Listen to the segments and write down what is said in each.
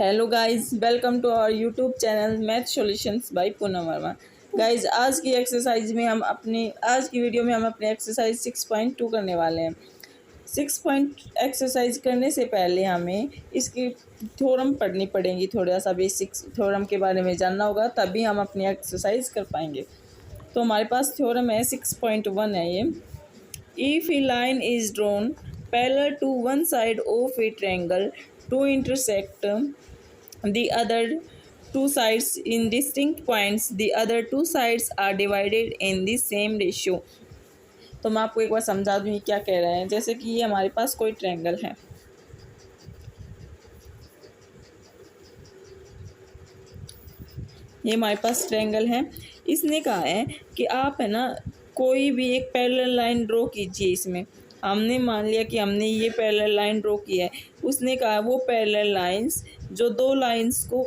Hello guys, welcome to our YouTube channel math solutions by Poonam Verma. Guys, आज की video में हम अपने एक्सरसाइज 6.2 करने वाले हैं। 6 पॉइंट एक्सरसाइज करने से पहले हमें इसकी थ्योरम पढ़नी पड़ेंगी। थोड़ा सा बेसिक थ्योरम के बारे में जानना होगा, तभी हम अपनी एक्सरसाइज कर पाएंगे। तो हमारे पास थ्योरम है 6.1 है ये। If a line is drawn parallel to one side of a triangle to intersect the other two sides in distinct points, the other two sides are divided in the same ratio। तो मैं आपको एक बार समझा दूँ ये क्या कह रहे हैं। जैसे कि ये हमारे पास कोई ट्रायंगल है, ये हमारे पास ट्रायंगल है। इसने कहा है कि आप है ना कोई भी एक पैरेलल लाइन ड्रॉ कीजिए। इसमें हमने मान लिया कि हमने ये पैरेलल लाइन ड्रॉ की है। उसने कहा वो पैरेलल लाइंस जो दो लाइंस को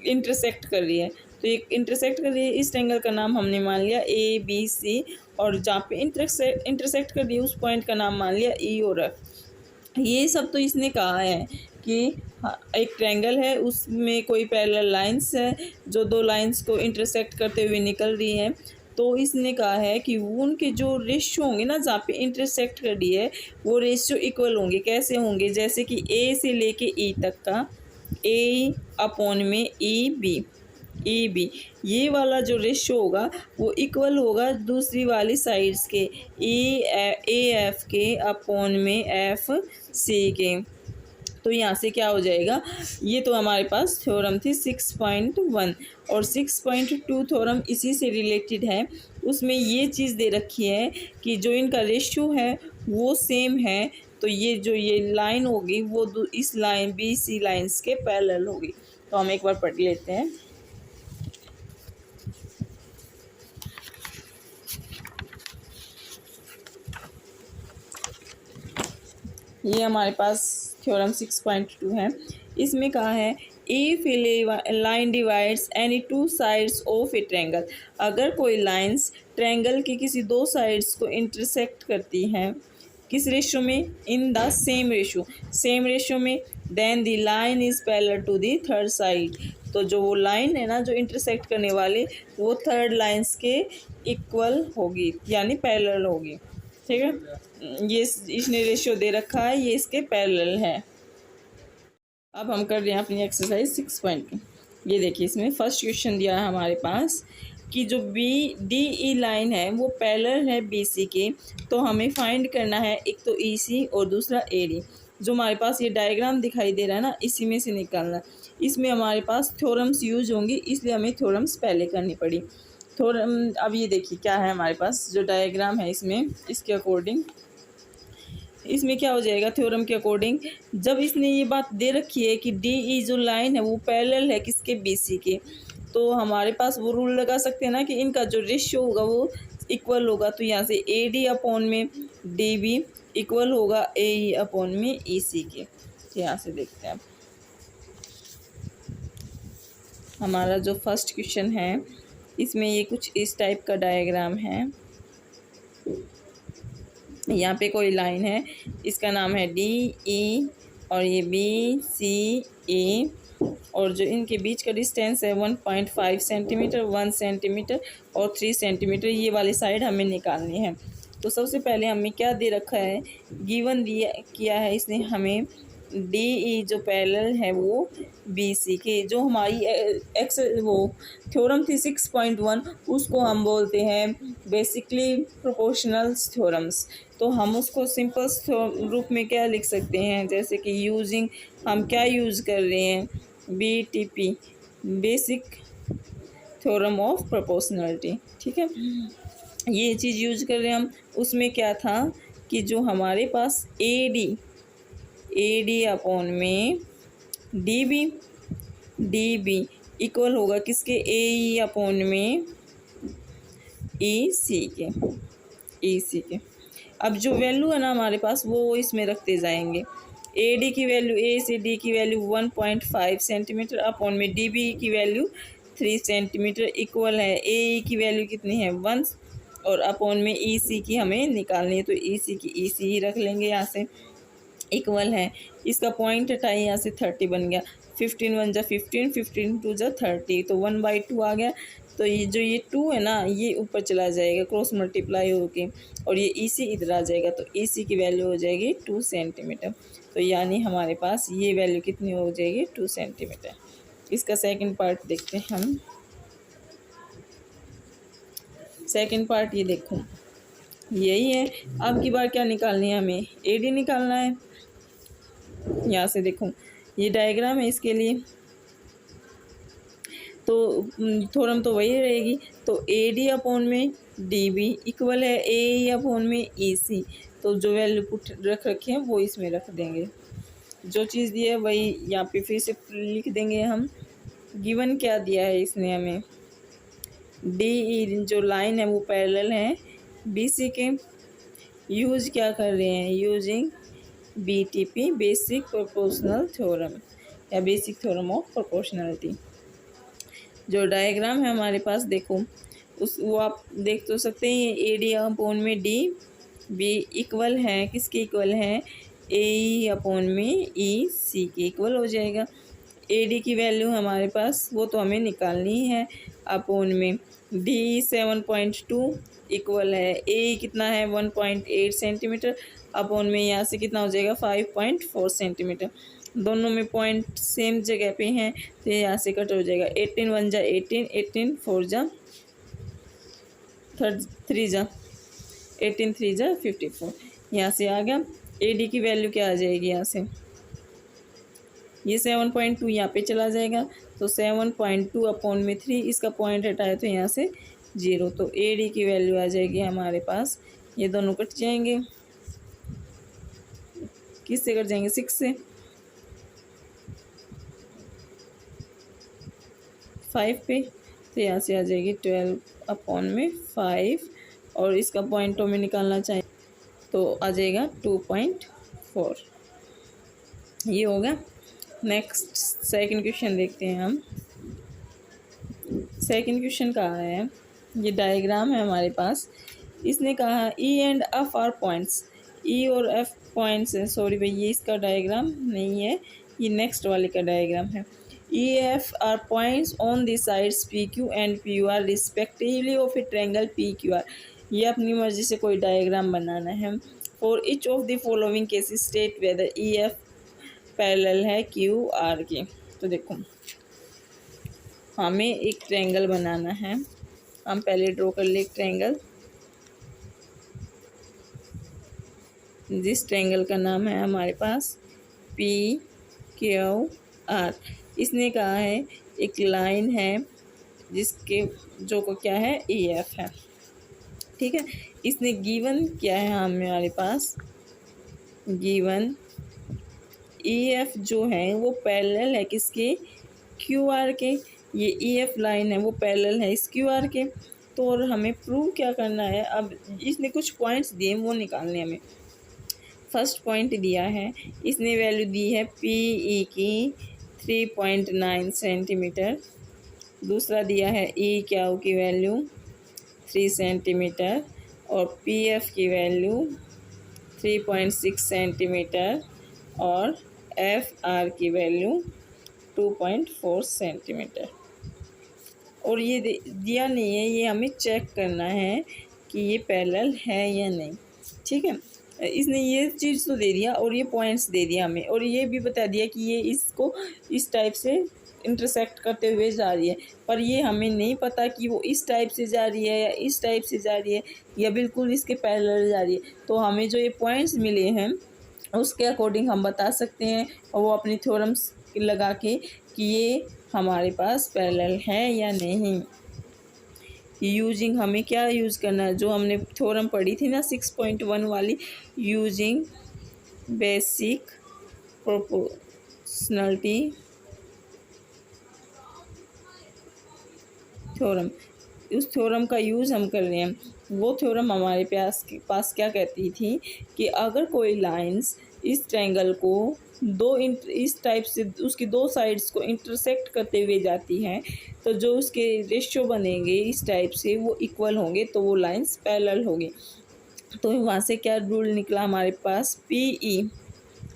इंटरसेक्ट कर रही है, तो ये इंटरसेक्ट कर रही है। इस ट्रायंगल का नाम हमने मान लिया ए बी सी, और जहाँ पे इंटरसेक्ट कर रही है उस पॉइंट का नाम मान लिया ई और एफ। ये सब तो इसने कहा है कि एक ट्रायंगल है, उसमें कोई पैरेलल लाइंस है जो दो लाइंस को इंटरसेक्ट करते हुए निकल रही हैं। तो इसने कहा है कि उनके जो रेशियो होंगे ना, जहाँ पे इंटरसेक्ट कर रही है वो रेशियो इक्वल होंगे। कैसे होंगे? जैसे कि ए से लेके ई तक का ए अपॉन में ई बी ये वाला जो रेशियो होगा वो इक्वल होगा दूसरी वाली साइड्स के ए एफ के अपॉन में एफ सी के। तो यहाँ से क्या हो जाएगा? ये तो हमारे पास थ्योरम थी 6.1, और 6.2 थ्योरम इसी से रिलेटेड है। उसमें ये चीज़ दे रखी है कि जो इनका रेशियो है वो सेम है, तो ये लाइन होगी वो इस लाइन बी सी लाइन्स के पैरेलल होगी। तो हम एक बार पढ़ लेते हैं। ये हमारे पास थ्योरम 6.2 है। इसमें कहा है if A line divides any two sides of a triangle, अगर कोई लाइंस ट्रायंगल की किसी दो साइड्स को इंटरसेक्ट करती हैं, किस रेशियो में? इन द सेम रेशियो में, then the line is parallel to the third side. तो जो वो लाइन है ना जो इंटरसेक्ट करने वाली, वो थर्ड लाइंस के इक्वल होगी, यानी पैरेलल होगी। ठीक है, ये इसने रेशियो दे रखा है, ये इसके पैरेलल है। अब हम कर रहे हैं अपनी एक्सरसाइज 6.2। ये देखिए, इसमें फर्स्ट क्वेश्चन दिया है हमारे पास कि जो बी डी ई लाइन है वो पैरेलल है बी सी के। तो हमें फाइंड करना है एक तो ई सी और दूसरा ए डी। जो हमारे पास ये डायग्राम दिखाई दे रहा है ना, इसी में से निकालना। इसमें हमारे पास थ्योरम्स यूज होंगी, इसलिए हमें थ्योरम्स पहले करनी पड़ी। थ्योरम अब ये देखिए क्या है हमारे पास जो डायग्राम है, इसमें इसके अकॉर्डिंग इसमें क्या हो जाएगा थ्योरम के अकॉर्डिंग। जब इसने ये बात दे रखी है कि डी ई जो लाइन है वो पैरेलल है किसके? बी सी के, तो हमारे पास वो रूल लगा सकते हैं ना कि इनका जो रेशियो होगा वो इक्वल होगा। तो यहाँ से ए डी अपॉन में डी बी इक्वल होगा ए ई अपॉन में ई सी के। तो यहाँ से देखते हैं अब हमारा जो फर्स्ट क्वेश्चन है, इसमें ये कुछ इस टाइप का डायग्राम है। यहाँ पे कोई लाइन है, इसका नाम है डी ई, और ये बी सी ए, और जो इनके बीच का डिस्टेंस है 1.5 सेंटीमीटर, 1 सेंटीमीटर और 3 सेंटीमीटर। ये वाली साइड हमें निकालनी है। तो सबसे पहले हमें क्या दे रखा है? गिवन दिया किया है इसने हमें डी ई जो पैरेलल है वो बी सी के। जो हमारी थ्योरम थी 6.1, उसको हम बोलते हैं बेसिकली प्रोपोर्शनल्स थ्योरम्स। तो हम उसको सिंपल रूप में क्या लिख सकते हैं? जैसे कि यूजिंग, हम क्या यूज़ कर रहे हैं? BTP, basic theorem of proportionality. ठीक है, ये चीज़ यूज कर रहे हैं हम। उसमें क्या था कि जो हमारे पास ए डी अपॉन में डी बी इक्वल होगा किसके? ए ई अपॉन में ई सी के। अब जो वैल्यू है ना हमारे पास वो इसमें रखते जाएंगे। ए डी की वैल्यू, ए से डी की वैल्यू 1.5 सेंटीमीटर अपॉन में डी बी की वैल्यू 3 सेंटीमीटर इक्वल है ए ई की वैल्यू कितनी है? 1, और अपॉन में ई सी की हमें निकालनी है। तो ई सी की ई सी ही रख लेंगे यहाँ से। इक्वल है। इसका पॉइंट हटाए, यहाँ से 30 बन गया। 15 1 जा 15, 15 2 जा 30, तो 1/2 आ गया। तो ये जो ये 2 है ना, ये ऊपर चला जाएगा क्रॉस मल्टीप्लाई होके, और ये ई सी इधर आ जाएगा, तो ई सी की वैल्यू हो जाएगी 2 सेंटीमीटर। तो यानी हमारे पास ये वैल्यू कितनी हो जाएगी, 2 सेंटीमीटर। इसका सेकंड पार्ट देखते हैं हम। सेकंड पार्ट ये देखो, यही है। अब की बार क्या निकालनी है हमें, ए डी निकालना है। यहाँ से देखो, ये डायग्राम है इसके लिए, तो थ्योरम तो वही रहेगी। तो ए डी अपॉन में डी बी इक्वल है ए अपॉन में ई सी। तो जो वैल्यू पुट रख रखे हैं वो इसमें रख देंगे, जो चीज़ दी है वही यहाँ पे फिर से लिख देंगे हम। गिवन क्या दिया है इसने हमें, डी ई जो लाइन है वो पैरेलल है बी सी के। यूज क्या कर रहे हैं, using BTP basic proportional theorem या बेसिक थ्योरम ऑफ प्रोपोर्शनलिटी। जो डायग्राम है हमारे पास देखो, उस वो आप देख तो सकते हैं। ये ए डी अपॉन में डी बी इक्वल है, किसके इक्वल है, ए ई अपॉन में ई सी के इक्वल हो जाएगा। ए डी की वैल्यू हमारे पास वो तो हमें निकालनी है, अपॉन में डी 7.2 इक्वल है ए कितना है 1.8 सेंटीमीटर, अपॉन में यहाँ से कितना हो जाएगा 5.4 सेंटीमीटर। दोनों में पॉइंट सेम जगह पे हैं, तो यहाँ से कट हो जाएगा। 18 1 जा 18, 18 4 जा 3 जा 18 3 जा 54। यहाँ से आ गया। ए डी की वैल्यू क्या आ जाएगी, यहाँ से ये 7.2 यहाँ पे चला जाएगा, तो 7.2 अपॉन में 3, इसका पॉइंट हटाए तो यहाँ से 0, तो ए डी की वैल्यू आ जाएगी हमारे पास। ये दोनों कट जाएंगे, किससे कट जाएंगे, 6 से। 5 पे, तो यहाँ से आ जाएगी 12 अपॉन में 5, और इसका पॉइंटों में निकालना चाहिए तो आ जाएगा 2.4। ये होगा। नेक्स्ट सेकंड क्वेश्चन देखते हैं हम। सेकंड क्वेश्चन कहा है, ये डायग्राम है हमारे पास। इसने कहा E and F are points, E और एफ पॉइंट्स हैं। सॉरी भाई, ये इसका डायग्राम नहीं है, ये नेक्स्ट वाले का डायग्राम है। E F are points on the sides P Q and P U R respectively of a triangle P Q R. ये अपनी मर्जी से कोई डायग्राम बनाना है। For each of the following cases state whether E F parallel है Q R के। तो देखो, हमें एक ट्रायंगल बनाना है। हम पहले ड्रॉ कर ले एक ट्रायंगल। जिस ट्रायंगल का नाम है हमारे पास पी क्यू आर। इसने कहा है एक लाइन है जिसके जो को क्या है ई एफ है, ठीक है। इसने गिवन क्या है हमारे पास, गिवन ई एफ जो है वो पैरेलल है किसके, क्यू आर के। ये ई एफ लाइन है वो पैरेलल है इस क्यू आर के। तो और हमें प्रूव क्या करना है, अब इसने कुछ पॉइंट्स दिए वो निकालने हमें। फर्स्ट पॉइंट दिया है, इसने वैल्यू दी है पी ई की 3.9 सेंटीमीटर। दूसरा दिया है ई क्यू की वैल्यू 3 सेंटीमीटर, और पी एफ की वैल्यू 3.6 सेंटीमीटर, और एफ आर की वैल्यू 2.4 सेंटीमीटर। और ये दिया नहीं है, ये हमें चेक करना है कि ये पैरेलल है या नहीं, ठीक है। इसने ये चीज़ तो दे दिया और ये पॉइंट्स दे दिया हमें, और ये भी बता दिया कि ये इसको इस टाइप से इंटरसेक्ट करते हुए जा रही है। पर ये हमें नहीं पता कि वो इस टाइप से जा रही है या इस टाइप से जा रही है या बिल्कुल इसके पैरेलल जा रही है। तो हमें जो ये पॉइंट्स मिले हैं उसके अकॉर्डिंग हम बता सकते हैं, और वो अपनी थ्योरम्स लगा के कि ये हमारे पास पैरेलल है या नहीं। यूजिंग हमें क्या यूज़ करना है, जो हमने थ्योरम पढ़ी थी ना 6.1 वाली, यूजिंग बेसिक प्रोपोर्शनलिटी थ्योरम। उस थ्योरम का यूज़ हम कर रहे हैं। वो थ्योरम हमारे पास क्या कहती थी कि अगर कोई लाइंस इस ट्रायंगल को इस टाइप से उसकी दो साइड्स को इंटरसेक्ट करते हुए जाती हैं, तो जो उसके रेशियो बनेंगे इस टाइप से वो इक्वल होंगे, तो वो लाइंस पैरेलल होंगे। तो वहाँ से क्या रूल निकला हमारे पास, पी ई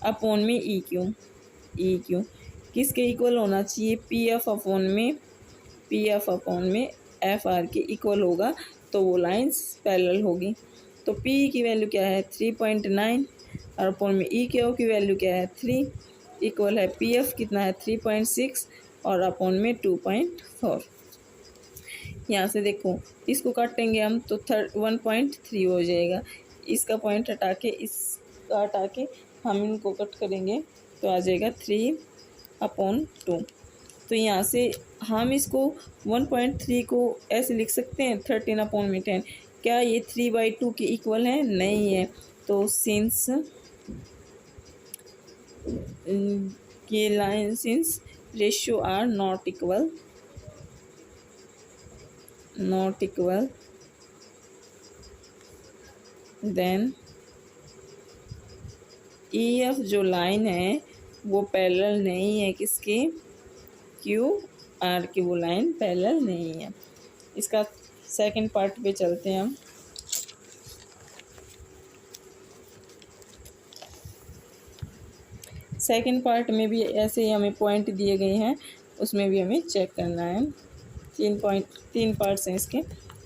अपॉन में ई क्यू किसके इक्वल होना चाहिए, पी एफ अपॉन में एफ आर के इक्वल होगा, तो वो लाइंस पैरेलल होगी। तो पी की वैल्यू क्या है 3.9 और अपॉन में ई क्यू की वैल्यू क्या है 3, इक्वल है पी एफ कितना है 3.6 और अपॉन में 2.4। यहाँ से देखो इसको काटेंगे हम तो 1.3 हो जाएगा, इसका पॉइंट हटा के इसका हटा के हम इनको कट करेंगे तो आ जाएगा 3/2। तो यहाँ से हम इसको 1.3 को ऐसे लिख सकते हैं 13/10। क्या ये 3/2 के इक्वल है, नहीं है। तो सिंस ये line since ratio are not equal then E F जो लाइन है वो पैरेलल नहीं है किसके, क्यू आर की वो लाइन पैरेलल नहीं है। इसका सेकंड पार्ट पे चलते हैं हम। सेकंड पार्ट में भी ऐसे ही हमें पॉइंट दिए गए हैं, उसमें भी हमें चेक करना है। 3 पार्ट्स हैं इसके।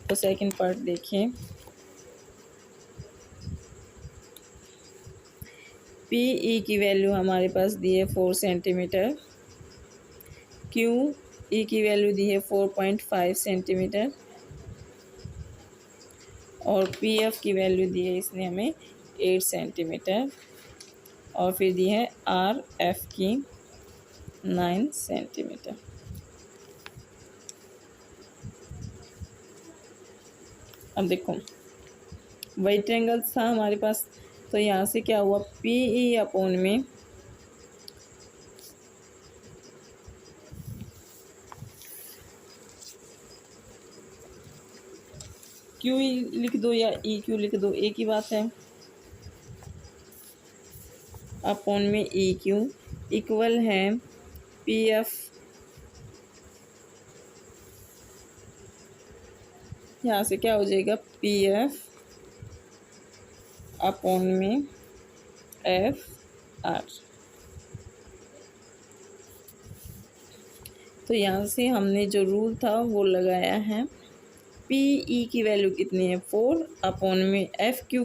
तो सेकंड पार्ट देखिए, पी ई की वैल्यू हमारे पास दी है 4 सेंटीमीटर, क्यू ई की वैल्यू दी है 4.5 सेंटीमीटर और पी एफ की वैल्यू दी है इसने हमें 8 सेंटीमीटर और फिर दी है आर एफ की 9 सेंटीमीटर। अब देखो वही ट्रायंगल था हमारे पास, तो यहाँ से क्या हुआ पी ई अपॉन में क्यू ई लिख दो या ई क्यू लिख दो, एक ही बात है। अपॉन में ई क्यू इक्वल है पी एफ, यहाँ से क्या हो जाएगा पी एफ अपॉन में एफ आर। तो यहाँ से हमने जो रूल था वो लगाया है। पी ई की वैल्यू कितनी है 4 अपॉन में F Q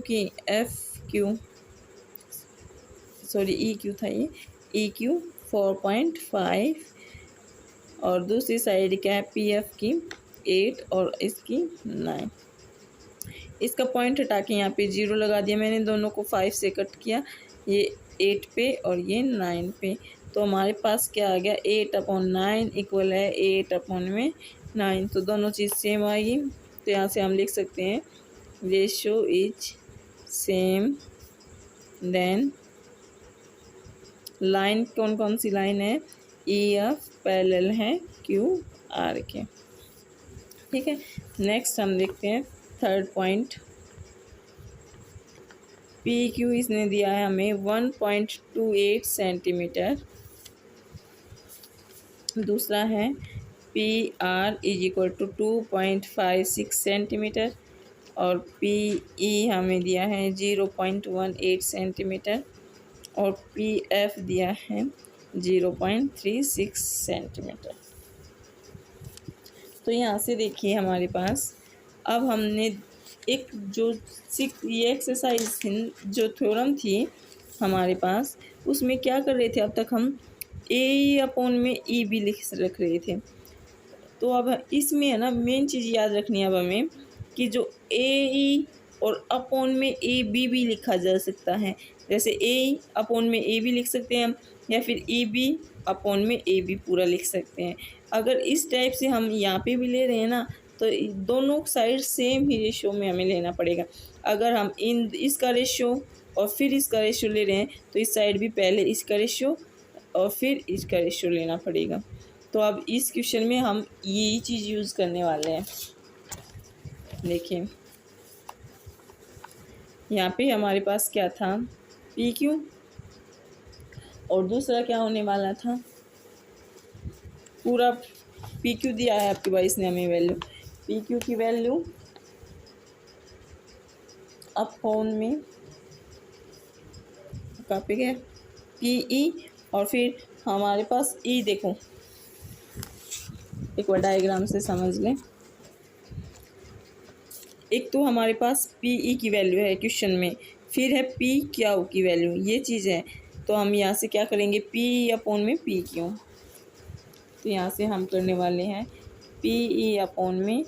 sorry E Q था ये, ई क्यू 4.5 और दूसरी साइड क्या है पी एफ की 8 और इसकी 9। इसका पॉइंट हटा के यहाँ पे 0 लगा दिया मैंने, दोनों को 5 से कट किया, ये 8 पे और ये 9 पे। तो हमारे पास क्या आ गया 8/9 इक्वल है 8/9। तो दोनों चीज़ सेम आएगी, तो यहाँ से हम लिख सकते हैं ratio is same then line कौन कौन सी लाइन है, ई एफ पैरेलल है क्यू आर के। ठीक है, नेक्स्ट हम देखते हैं थर्ड पॉइंट। पी क्यू इसने दिया है हमें 1.28 सेंटीमीटर। दूसरा है P R is equal to 2.56 centimetre और पी ई हमें दिया है 0.18 सेंटीमीटर और पी एफ दिया है 0.36 सेंटीमीटर। तो यहाँ से देखिए हमारे पास अब हमने एक जो ये एक्सरसाइज थी, जो थ्योरम थी हमारे पास, उसमें क्या कर रहे थे अब तक हम ए अपॉन में ई बी रख रहे थे। तो अब इसमें है ना मेन चीज़ याद रखनी है अब हमें कि जो ए ई और अपॉन में ए बी भी लिखा जा सकता है। जैसे ए अपॉन में ए बी लिख सकते हैं हम, या फिर ई बी अपॉन में ए बी पूरा लिख सकते हैं। अगर इस टाइप से हम यहाँ पे भी ले रहे हैं ना, तो दोनों साइड सेम ही रेशियो में हमें लेना पड़ेगा। अगर हम इसका रेशियो और फिर इसका रेशियो ले रहे हैं, तो इस साइड भी पहले इसका रेशियो और फिर इसका रेशियो लेना पड़ेगा। तो अब इस क्वेश्चन में हम यही चीज़ यूज़ करने वाले हैं। देखिए यहाँ पे हमारे पास क्या था पी क्यू और दूसरा क्या होने वाला था, पूरा पी क्यू दिया है आपके पास इसने हमें वैल्यू, पी क्यू की वैल्यू अपॉन में कहाँ पे गया पी ई, और फिर हमारे पास ई, देखो एक बार डायग्राम से समझ लें। एक तो हमारे पास पी ई की वैल्यू है क्वेश्चन में, फिर है पी क्यू की वैल्यू, ये चीज़ है। तो हम यहाँ से क्या करेंगे, पी अपॉन में पी क्यू। तो यहाँ से हम करने वाले हैं पी ई अपॉन में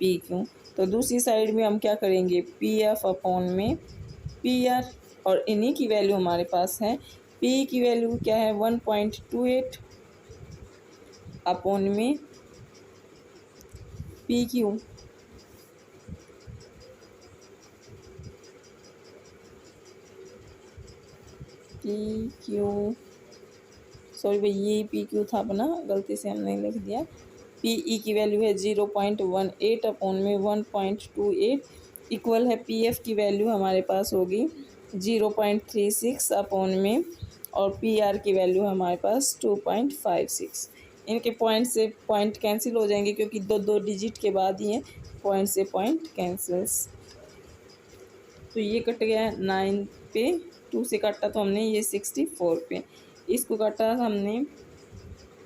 पी क्यू। तो दूसरी साइड में हम क्या करेंगे, पी एफ अपॉन में पी आर, और इन्हीं की वैल्यू हमारे पास है। पी की वैल्यू क्या है, 1.28 अपॉन में P Q. P Q, sorry भाई, ये पी क्यू था अपना, गलती से हमने लिख दिया। पी ई की वैल्यू है 0.18 अपॉन में 1.28, इक्वल है पी एफ की वैल्यू हमारे पास होगी 0.36 अपॉन में, और पी आर की वैल्यू हमारे पास 2.56। इनके पॉइंट से पॉइंट कैंसिल हो जाएंगे, क्योंकि दो दो डिजिट के बाद ही है, पॉइंट से पॉइंट कैंसिल्स। तो ये कट गया 9 पे, 2 से काटा तो हमने, ये 64 पे, इसको काटा हमने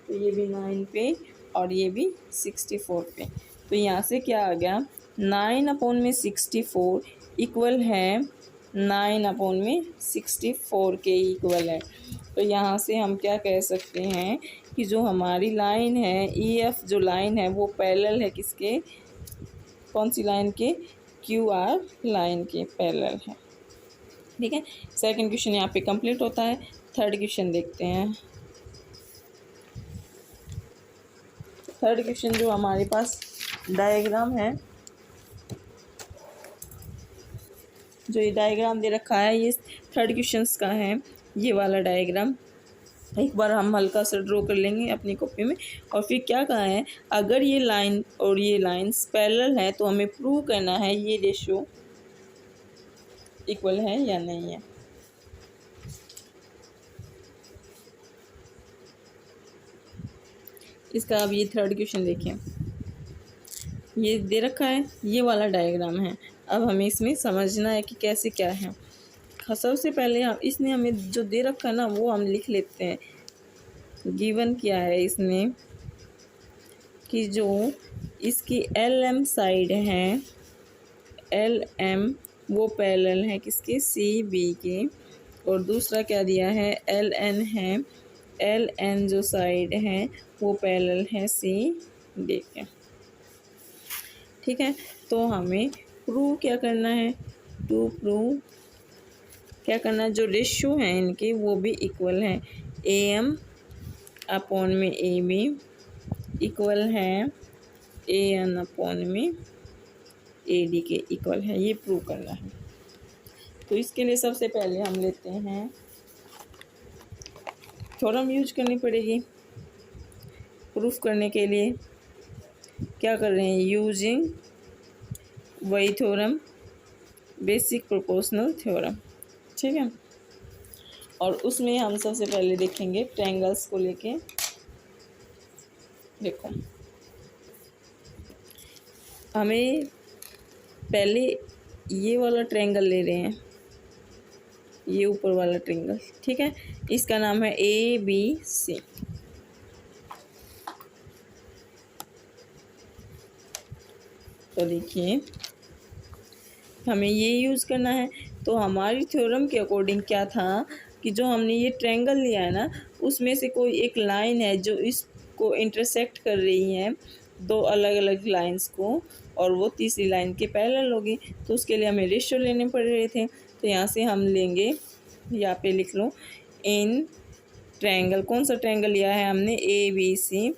तो ये भी 9 पे और ये भी 64 पे। तो यहाँ से क्या आ गया, 9 अपॉन में 64 इक्वल है 9 अपॉन में 64 के इक्वल है। तो यहाँ से हम क्या कह सकते हैं कि जो हमारी लाइन है ई एफ, जो लाइन है वो पैरेलल है किसके, कौन सी लाइन के, क्यू आर लाइन के पैरेलल है। ठीक है, सेकंड क्वेश्चन यहाँ पे कंप्लीट होता है। थर्ड क्वेश्चन देखते हैं। थर्ड क्वेश्चन जो हमारे पास डायग्राम है, जो ये डायग्राम दे रखा है, ये थर्ड क्वेश्चंस का है। ये वाला डायग्राम एक बार हम हल्का सा ड्रॉ कर लेंगे अपनी कॉपी में। और फिर क्या कहा है, अगर ये लाइन और ये लाइंस पैरेलल है तो हमें प्रूव करना है ये रेशियो इक्वल है या नहीं है। इसका अब ये थर्ड क्वेश्चन देखें, ये दे रखा है, ये वाला डायग्राम है। अब हमें इसमें समझना है कि कैसे क्या है। सबसे पहले हम, इसने हमें जो दे रखा है ना वो हम लिख लेते हैं। गिवन क्या है इसमें कि जो इसकी एल एम साइड है, एल एम वो पैरेलल है किसके, सी बी के। और दूसरा क्या दिया है, एल एन है, एल एन जो साइड है वो पैरेलल है सी डी के। ठीक है, तो हमें प्रूव क्या करना है, टू प्रूव क्या करना है, जो रेशियो है इनके वो भी इक्वल है। ए एम अपॉन में ए बी इक्वल है ए एन अपॉन में ए डी के इक्वल है, ये प्रूव करना है। तो इसके लिए सबसे पहले हम लेते हैं, थ्योरम यूज करनी पड़ेगी प्रूफ करने के लिए। क्या कर रहे हैं, यूजिंग वही थ्योरम, बेसिक प्रोपोर्शनल थ्योरम। ठीक है, और उसमें हम सबसे पहले देखेंगे ट्रायंगल्स को लेके। देखो, हमें पहले ये वाला ट्रायंगल ले रहे हैं, ये ऊपर वाला ट्रायंगल। ठीक है, इसका नाम है ए बी सी। तो देखिए, हमें ये यूज़ करना है। तो हमारी थ्योरम के अकॉर्डिंग क्या था कि जो हमने ये ट्रायंगल लिया है ना, उसमें से कोई एक लाइन है जो इसको इंटरसेक्ट कर रही है, दो अलग अलग लाइंस को, और वो तीसरी लाइन के पैरेलल होगी। तो उसके लिए हमें रेशियो लेने पड़ रहे थे। तो यहाँ से हम लेंगे, यहाँ पे लिख लो, इन ट्रायंगल, कौन सा ट्रायंगल लिया है हमने, ए बी सी।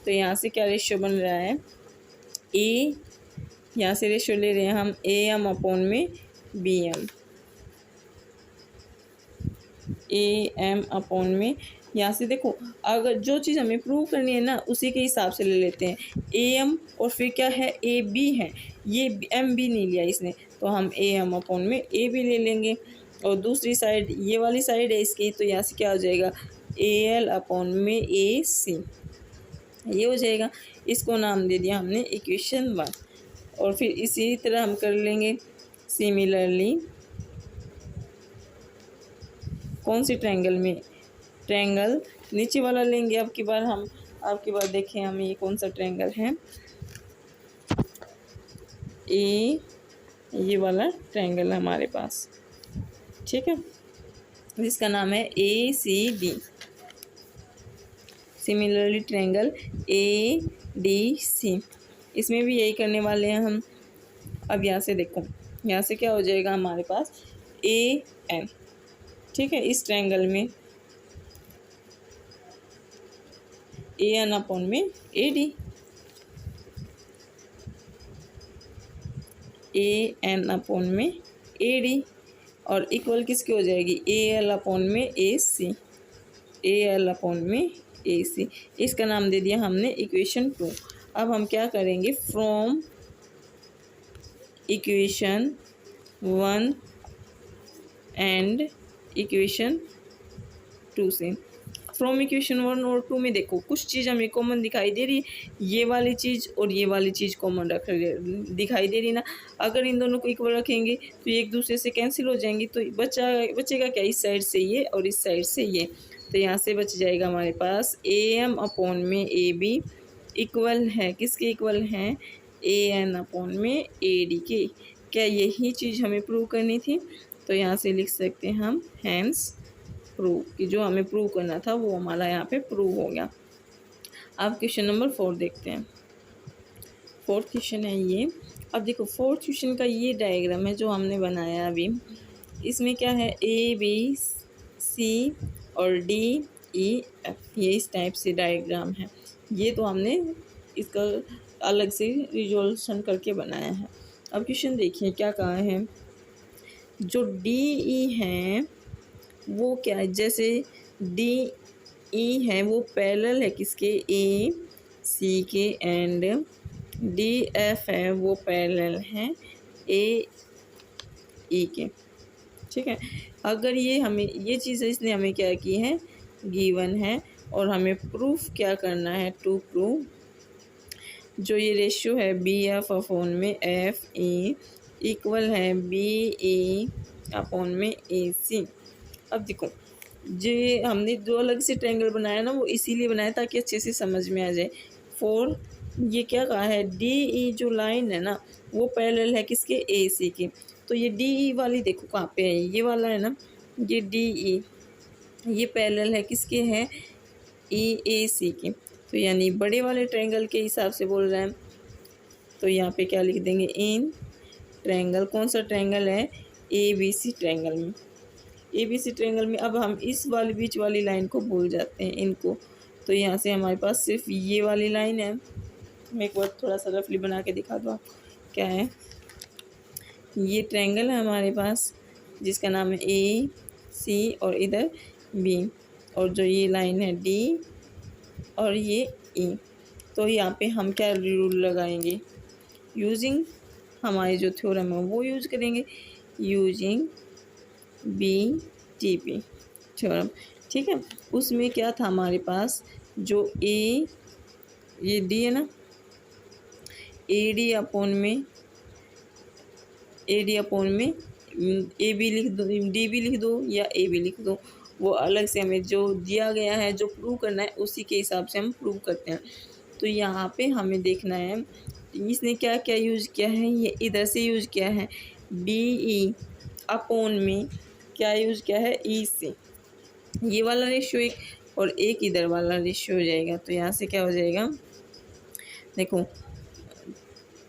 तो यहाँ से क्या रेशियो बन रहा है, ए, यहाँ से रेशियो ले रहे हैं हम ए एम अपॉन में B M, A M upon में, यहाँ से देखो, अगर जो चीज़ हमें प्रूव करनी है ना उसी के हिसाब से ले लेते हैं। ए एम और फिर क्या है, ए बी है, ये एम बी नहीं लिया इसने, तो हम ए एम अपॉन में ए बी ले लेंगे। और दूसरी साइड ये वाली साइड है इसकी, तो यहाँ से क्या हो जाएगा, ए एल अपॉन में ए सी, ये हो जाएगा। इसको नाम दे दिया हमने इक्वेशन 1। और फिर इसी तरह हम कर लेंगे सिमिलरली, कौन सी ट्रायंगल में, ट्रायंगल नीचे वाला लेंगे। अब की बार देखें हम ये कौन सा ट्रायंगल है। ये वाला ट्रायंगल है हमारे पास, ठीक है, जिसका नाम है ACD। सिमिलरली ट्रायंगल ADC, इसमें भी यही करने वाले हैं हम। अब यहाँ से देखो, यहाँ से क्या हो जाएगा हमारे पास AN, ठीक है। इस ट्रायंगल में AN अपॉन में AD, AN अपॉन में AD, और इक्वल किसकी हो जाएगी AL अपॉन में AC, AL अपॉन में AC। इसका नाम दे दिया हमने इक्वेशन 2। अब हम क्या करेंगे, फ्रॉम इक्वेशन 1 एंड इक्वेशन 2 से, फ्रॉम इक्वेशन 1 और 2 में देखो कुछ चीज़ हमें कॉमन दिखाई दे रही है। ये वाली चीज़ और ये वाली चीज़ कॉमन दिखाई दे रही ना। अगर इन दोनों को इक्वल रखेंगे तो ये एक दूसरे से कैंसिल हो जाएंगी, तो बचेगा क्या, इस साइड से ये और इस साइड से ये। तो यहाँ से बच जाएगा हमारे पास AM अपॉन में AB इक्वल है किसके इक्वल हैं, AN अपॉन में AD के। क्या यही चीज़ हमें प्रूव करनी थी? तो यहाँ से लिख सकते हैं हम हैंस प्रूव, कि जो हमें प्रूव करना था वो हमारा यहाँ पे प्रूव हो गया। अब क्वेश्चन नंबर 4 देखते हैं। फोर्थ क्वेश्चन है ये। अब देखो फोर्थ क्वेश्चन का ये डायग्राम है जो हमने बनाया अभी। इसमें क्या है, ABC और DEF, ये इस टाइप से डायग्राम है। ये तो हमने इसका अलग से रिजोल्यूशन करके बनाया है। अब क्वेश्चन देखिए क्या कहा है, जो DE है वो क्या है, जैसे DE है वो पैरेलल है किसके, AC के, एंड DF है वो पैरेलल है AE के, ठीक है। अगर ये हमें ये चीज़ इसने हमें क्या की है, गिवन है, और हमें प्रूफ क्या करना है, टू प्रूव जो ये रेशियो है BF अपॉन में FE इक्वल है BE अपॉन में AC। अब देखो जो हमने दो अलग से ट्रायंगल बनाया ना, वो इसीलिए बनाया ताकि अच्छे से समझ में आ जाए। 4 ये क्या कहा है, DE जो लाइन है ना वो पैरेलल है किसके, AC के। तो ये DE वाली देखो कहाँ पे है, ये वाला है ना, ये DE ये पैरेलल है किसके हैं, AC के। तो यानी बड़े वाले ट्रायंगल के हिसाब से बोल रहे हैं। तो यहाँ पे क्या लिख देंगे, इन ट्रायंगल, कौन सा ट्रायंगल है, ABC ट्रायंगल में। ABC ट्रायंगल में अब हम इस वाली बीच वाली लाइन को भूल जाते हैं इनको। तो यहाँ से हमारे पास सिर्फ ये वाली लाइन है। मैं एक बार थोड़ा सा रफली बना के दिखा दूँ आपको क्या है। ये ट्रायंगल है हमारे पास जिसका नाम है AC और इधर B, और जो ये लाइन है D और ये E। तो यहाँ पे हम क्या रूल लगाएंगे, यूजिंग हमारे जो थ्योरम है वो यूज करेंगे, यूजिंग BTP थ्योरम, ठीक है। उसमें क्या था हमारे पास, जो ये D है ना, AD अपॉन में AB लिख दो, DB लिख दो या AB लिख दो, वो अलग से हमें जो दिया गया है जो प्रूव करना है उसी के हिसाब से हम प्रूव करते हैं। तो यहाँ पे हमें देखना है इसने क्या क्या यूज़ किया है, ये इधर से यूज़ किया है BE अपॉन में क्या यूज़ किया है, E से। ये वाला रेशियो एक और एक इधर वाला रेशियो हो जाएगा। तो यहाँ से क्या हो जाएगा, देखो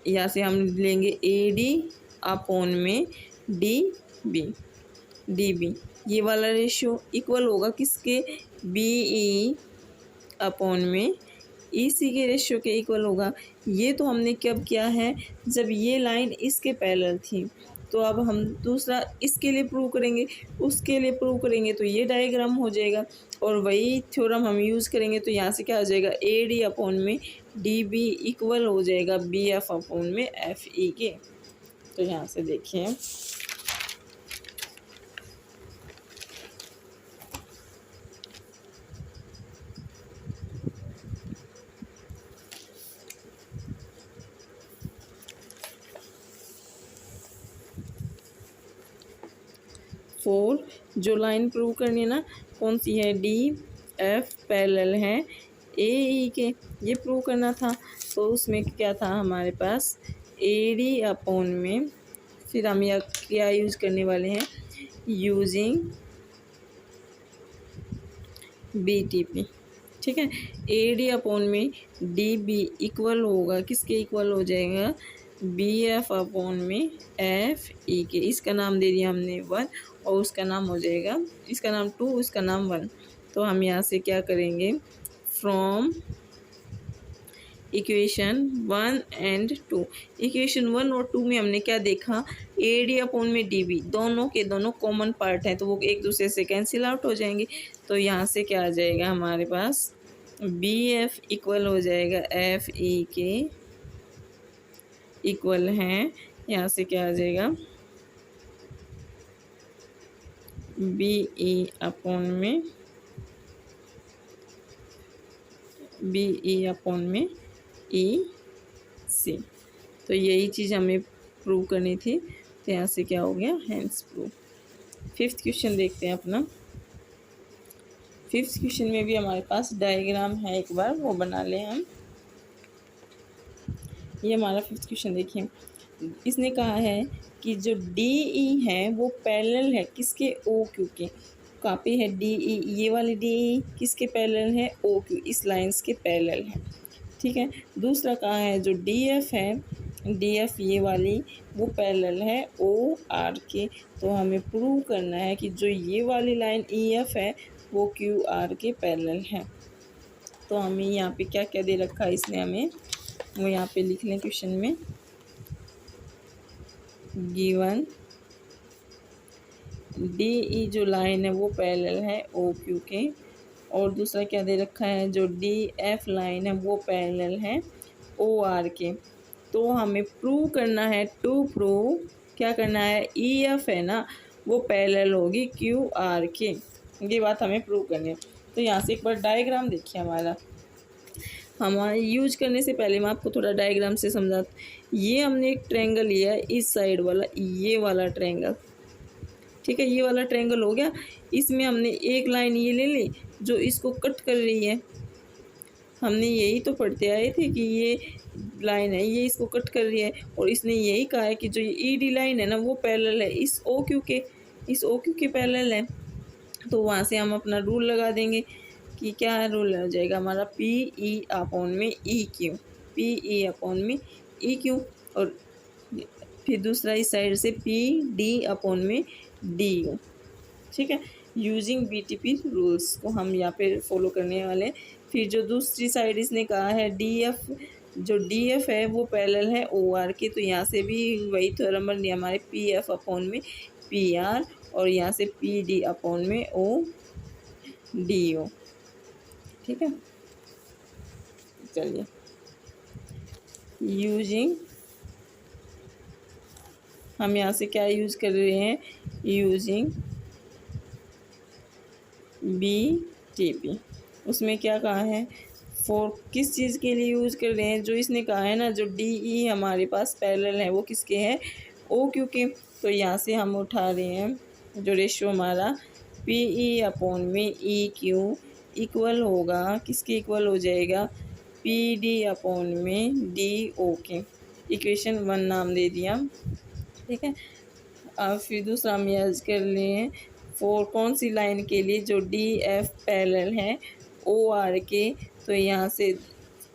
यहाँ से हम लेंगे AD अपॉन में DB, ये वाला रेशियो इक्वल होगा किसके, BE अपॉन में EC के रेशियो के इक्वल होगा। ये तो हमने कब किया है, जब ये लाइन इसके पैरेलल थी। तो अब हम दूसरा इसके लिए प्रूव करेंगे, उसके लिए प्रूव करेंगे तो ये डायग्राम हो जाएगा, और वही थ्योरम हम यूज़ करेंगे। तो यहाँ से क्या हो जाएगा, AD अपॉन में DB इक्वल हो जाएगा BF अपॉन में FE के। तो यहाँ से देखिए जो लाइन प्रूव करनी है ना, कौन सी है, डी एफ पैरेलल है ए ई के, ये प्रूव करना था। तो उसमें क्या था हमारे पास, ए डी अपॉन में, फिर हम यह क्या यूज़ करने वाले हैं, यूजिंग बी टी पी। ठीक है, ए डी अपॉन में डी बी इक्वल होगा, किसके इक्वल हो जाएगा, बी एफ अपॉन में एफ ई के। इसका नाम दे दिया हमने 1 और उसका नाम हो जाएगा, इसका नाम 2, उसका नाम 1। तो हम यहाँ से क्या करेंगे, फ्रॉम इक्वेशन 1 एंड 2, इक्वेशन 1 और 2 में हमने क्या देखा, ए डी अपॉन में डी बी दोनों के दोनों कॉमन पार्ट हैं, तो वो एक दूसरे से कैंसिल आउट हो जाएंगे। तो यहाँ से क्या आ जाएगा हमारे पास, बी एफ इक्वल हो जाएगा एफ ई के इक्वल हैं, यहाँ से क्या आ जाएगा, बी ई अपॉन में ई सी। तो यही चीज़ हमें प्रूव करनी थी। तो यहाँ से क्या हो गया, हैंस प्रूव। 5th क्वेश्चन देखते हैं अपना। 5th क्वेश्चन में भी हमारे पास डायग्राम है, एक बार वो बना लें हम। ये हमारा 5th क्वेश्चन देखिए, इसने कहा है कि जो डी ई है वो पैरेलल है किसके, ओ क्यू के। कहाँ पे है डी ई, ये वाली डी ई किसके पैरेलल है, ओ क्यू, इस लाइंस के पैरेलल है। ठीक है, दूसरा कहाँ है, जो डी एफ है, डी एफ ये वाली वो पैरेलल है ओ आर के। तो हमें प्रूव करना है कि जो ये वाली लाइन ई एफ है वो क्यू आर के पैरेलल है। तो हमें यहाँ पे क्या क्या दे रखा है इसने हमें, वो यहाँ पे लिख लें क्वेश्चन में, गिवन डी ई जो लाइन है वो पैरेलल है ओ क्यू के, और दूसरा क्या दे रखा है, जो डी एफ लाइन है वो पैरेलल है ओ आर के। तो हमें प्रूव करना है, टू प्रूव क्या करना है, ई एफ है ना वो पैरेलल होगी क्यू आर के, ये बात हमें प्रूव करनी है। तो यहाँ से एक बार डायग्राम देखिए हमारे यूज करने से पहले मैं आपको थोड़ा डायग्राम से समझा। ये हमने एक ट्रायंगल लिया है, इस साइड वाला, ये वाला ट्रायंगल। ठीक है, ये वाला ट्रायंगल हो गया। इसमें हमने एक लाइन ये ले ली जो इसको कट कर रही है। हमने यही तो पढ़ते आए थे कि ये लाइन है, ये इसको कट कर रही है, और इसने यही कहा है कि जो ये ई डी लाइन है ना वो पैरेलल है इस ओ क्यू के पैरेलल है। तो वहाँ से हम अपना रूल लगा देंगे कि क्या रूल हो जाएगा हमारा, पी ई अपॉन में E Q, P E upon में ई क्यू, और फिर दूसरा इस साइड से पी डी अपॉन में डी यू। ठीक है, using B T P rules को हम यहाँ पे फॉलो करने वाले हैं। फिर जो दूसरी साइड इसने कहा है डी एफ, जो डी एफ है वो पैरेलल है ओ आर के, तो यहाँ से भी वही थ्योरम बन गया हमारे, पी एफ अपॉन में पी आर, और यहाँ से पी डी अपॉन में ओ डी ओ। ठीक है, चलिए, यूजिंग, हम यहाँ से क्या यूज़ कर रहे हैं, यूजिंग बी टी पी। उसमें क्या कहा है, फॉर किस चीज़ के लिए यूज़ कर रहे हैं, जो इसने कहा है ना जो डी ई हमारे पास पैरेलल है वो किसके हैं, ओ क्यू के। तो यहाँ से हम उठा रहे हैं जो रेशियो हमारा पी ई अपॉन में ई क्यू इक्वल होगा, किसके इक्वल हो जाएगा, पी डी अपॉन में डी ओ के। इक्वेशन 1 नाम दे दिया। ठीक है, अब फिर दूसरा हम यूज़ कर लिए हैं फॉर कौन सी लाइन के लिए, जो डी एफ पैरेलल है ओ आर के। तो यहाँ से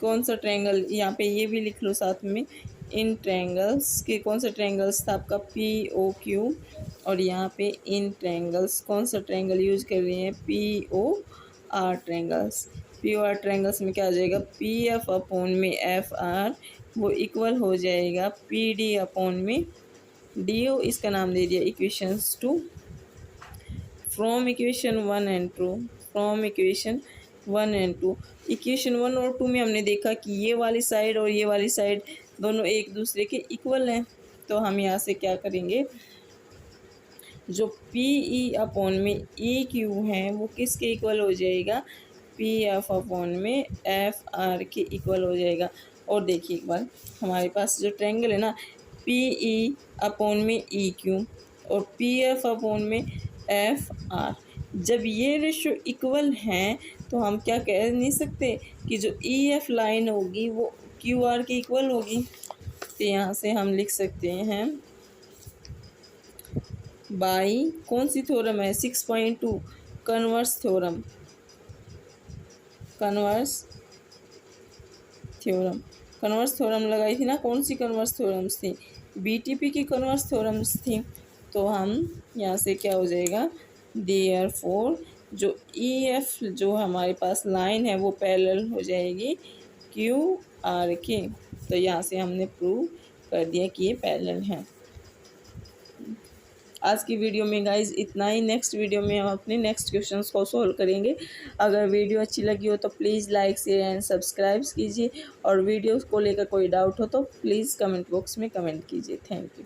कौन सा ट्रायंगल, यहाँ पे ये भी लिख लो साथ में, इन ट्रायंगल्स के कौन सा ट्रायंगल्स था आपका, पी ओ क्यू, और यहाँ पे इन ट्रायंगल्स कौन सा ट्रायंगल यूज़ कर रहे हैं, P O R triangles. P O R triangles में क्या आ जाएगा, पी एफ अपॉन में एफ आर वो इक्वल हो जाएगा पी डी अपॉन में डी ओ, इसका नाम दे दिया equations 2। From equation 1 and 2, from equation 1 and 2, equation 1 और 2 में हमने देखा कि ये वाली साइड और ये वाली साइड दोनों एक दूसरे के इक्वल हैं। तो हम यहाँ से क्या करेंगे, जो पी ई अपॉन में ई क्यू है वो किसके इक्वल हो जाएगा, पी एफ अपॉन में एफ आर के इक्वल हो जाएगा। और देखिए एक बार, हमारे पास जो ट्रायंगल है ना, पी ई अपॉन में ई क्यू और पी एफ अपॉन में एफ आर। जब ये रेशो इक्वल हैं तो हम क्या कह नहीं सकते कि जो ई एफ लाइन होगी वो क्यू आर के इक्वल होगी। तो यहाँ से हम लिख सकते हैं बाई कौन सी थ्योरम है 6.2 कन्वर्स थ्योरम, कन्वर्स थ्योरम लगाई थी ना। कौन सी कन्वर्स थ्योरम्स थी? बीटीपी की कन्वर्स थ्योरम्स थी। तो हम यहाँ से क्या हो जाएगा, देयरफॉर जो ई एफ जो हमारे पास लाइन है वो पैरेलल हो जाएगी क्यू आर के। तो यहाँ से हमने प्रूव कर दिया कि ये पैरेलल हैं। आज की वीडियो में गाइज इतना ही। नेक्स्ट वीडियो में हम अपने नेक्स्ट क्वेश्चंस को सॉल्व करेंगे। अगर वीडियो अच्छी लगी हो तो please like share and subscribe कीजिए, और वीडियो को लेकर कोई डाउट हो तो प्लीज़ कमेंट बॉक्स में कमेंट कीजिए। Thank you.